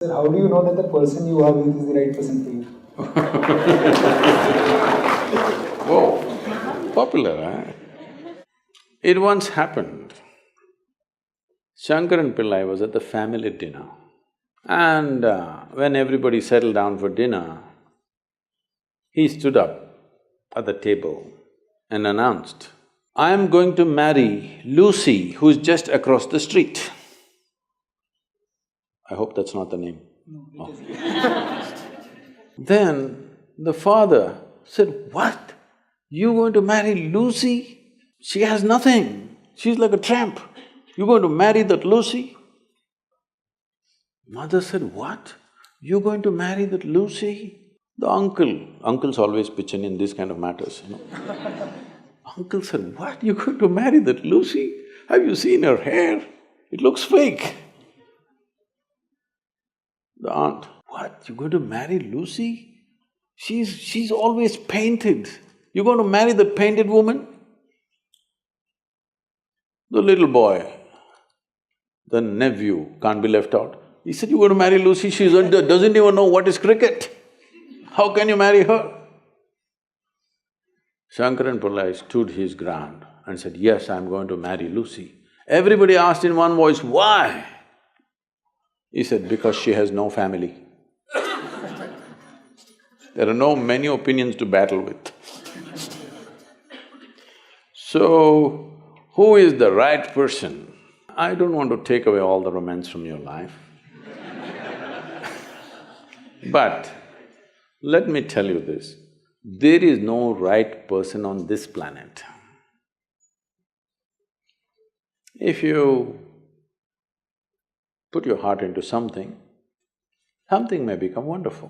Sir, how do you know that the person you are with is the right person for you? Whoa, popular, eh? It once happened. Shankaran Pillai was at the family dinner, and when everybody settled down for dinner, he stood up at the table and announced, "I am going to marry Lucy, who's just across the street." I hope that's not the name. No, it Oh. is. Then the father said, "What? You going to marry Lucy? She has nothing. She's like a tramp. You going to marry that Lucy?" Mother said, "What? You going to marry that Lucy?" The uncles always pitch in these kind of matters, you know. Uncle said, "What? You going to marry that Lucy? Have you seen her hair? It looks fake." The aunt, "What? You going to marry Lucy? She's always painted. You going to marry that painted woman?" The little boy, the nephew, can't be left out. He said, "You going to marry Lucy? She doesn't even know what is cricket. How can you marry her?" Shankaran Pillai stood his ground and said, "Yes, I'm going to marry Lucy." Everybody asked in one voice, "Why?" He said, "Because she has no family." There are no many opinions to battle with. So, who is the right person? I don't want to take away all the romance from your life. But let me tell you this, there is no right person on this planet. If you put your heart into something, something may become wonderful.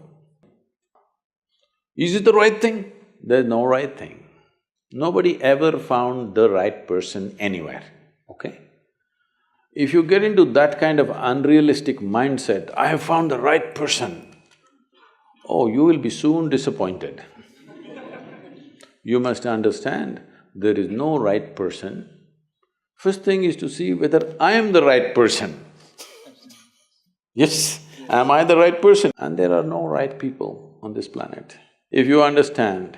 Is it the right thing? There's no right thing. Nobody ever found the right person anywhere, okay? If you get into that kind of unrealistic mindset, "I have found the right person," oh, you will be soon disappointed. You must understand, there is no right person. First thing is to see whether I am the right person. Yes, am I the right person? And there are no right people on this planet. If you understand,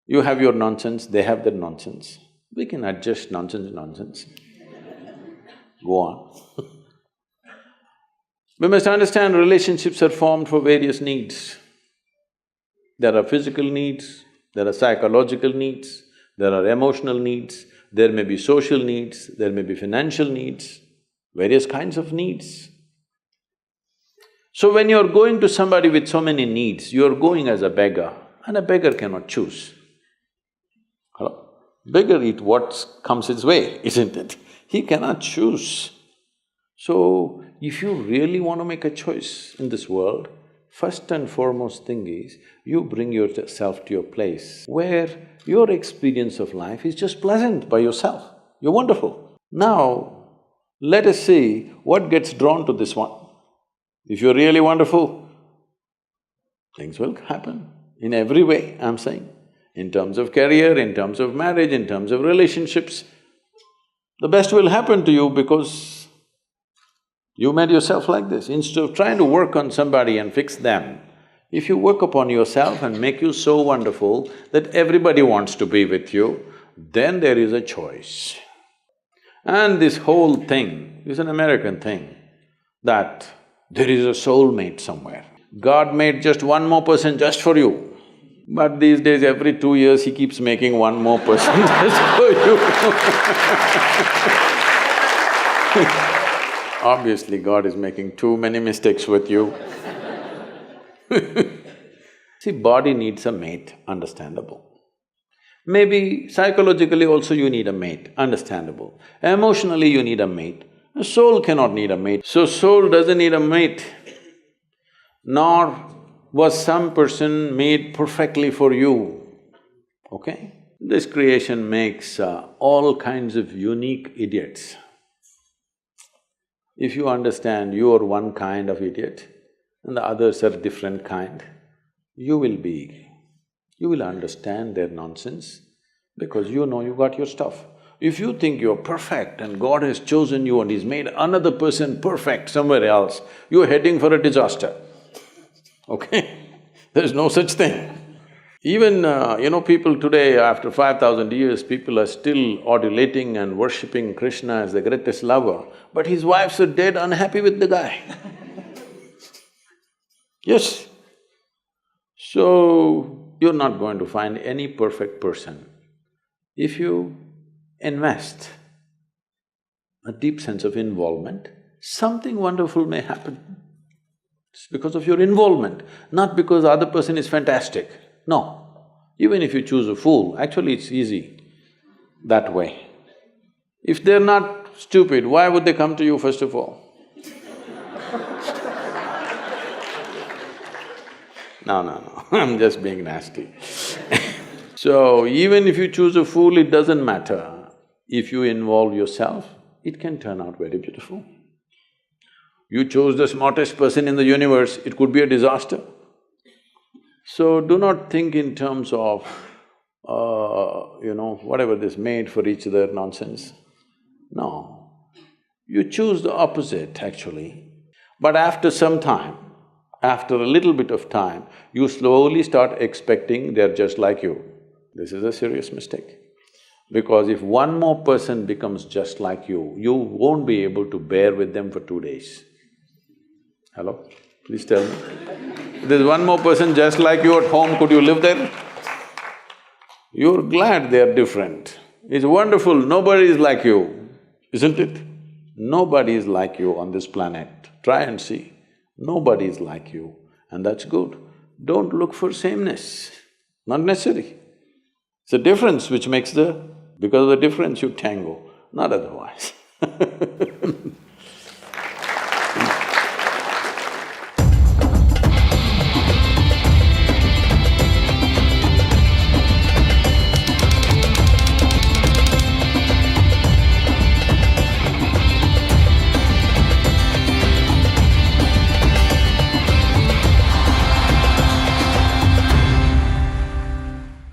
you have your nonsense, they have their nonsense, we can adjust nonsense. Go on. We must understand relationships are formed for various needs. There are physical needs, there are psychological needs, there are emotional needs, there may be social needs, there may be financial needs, various kinds of needs. So when you're going to somebody with so many needs, you're going as a beggar, and a beggar cannot choose. Hello? Beggar eat what comes his way, isn't it? He cannot choose. So, if you really want to make a choice in this world, first and foremost thing is, you bring yourself to your place where your experience of life is just pleasant by yourself. You're wonderful. Now, let us see what gets drawn to this one. If you're really wonderful, things will happen in every way, I'm saying. In terms of career, in terms of marriage, in terms of relationships, the best will happen to you because you made yourself like this. Instead of trying to work on somebody and fix them, if you work upon yourself and make you so wonderful that everybody wants to be with you, then there is a choice. And this whole thing is an American thing, that there is a soulmate somewhere. God made just one more person just for you, but these days every 2 years he keeps making one more person just for you. Obviously, God is making too many mistakes with you. See, body needs a mate, understandable. Maybe psychologically also you need a mate, understandable. Emotionally you need a mate. A soul cannot need a mate. So soul doesn't need a mate, nor was some person made perfectly for you, okay? This creation makes all kinds of unique idiots. If you understand you are one kind of idiot and the others are different kind, you will understand their nonsense because you know you got your stuff. If you think you're perfect and God has chosen you and He's made another person perfect somewhere else, you're heading for a disaster, okay? There's no such thing. Even, people today, after 5,000 years, people are still adulating and worshipping Krishna as the greatest lover, but his wives are dead unhappy with the guy. Yes. So, you're not going to find any perfect person. If you invest a deep sense of involvement, something wonderful may happen. It's because of your involvement, not because the other person is fantastic. No. Even if you choose a fool, actually it's easy that way. If they're not stupid, why would they come to you first of all? No, I'm just being nasty. So, even if you choose a fool, it doesn't matter. If you involve yourself, it can turn out very beautiful. You chose the smartest person in the universe, it could be a disaster. So, do not think in terms of, whatever this made for each other nonsense. No. You choose the opposite, actually. But after some time, after a little bit of time, you slowly start expecting they're just like you. This is a serious mistake. Because if one more person becomes just like you won't be able to bear with them for 2 days. Hello? Please tell me. If there's one more person just like you at home, could you live there? You're glad they're different. It's wonderful, nobody is like you, isn't it? Nobody is like you on this planet. Try and see. Nobody is like you, and that's good. Don't look for sameness, not necessary. It's a difference which makes because of the difference you tango, not otherwise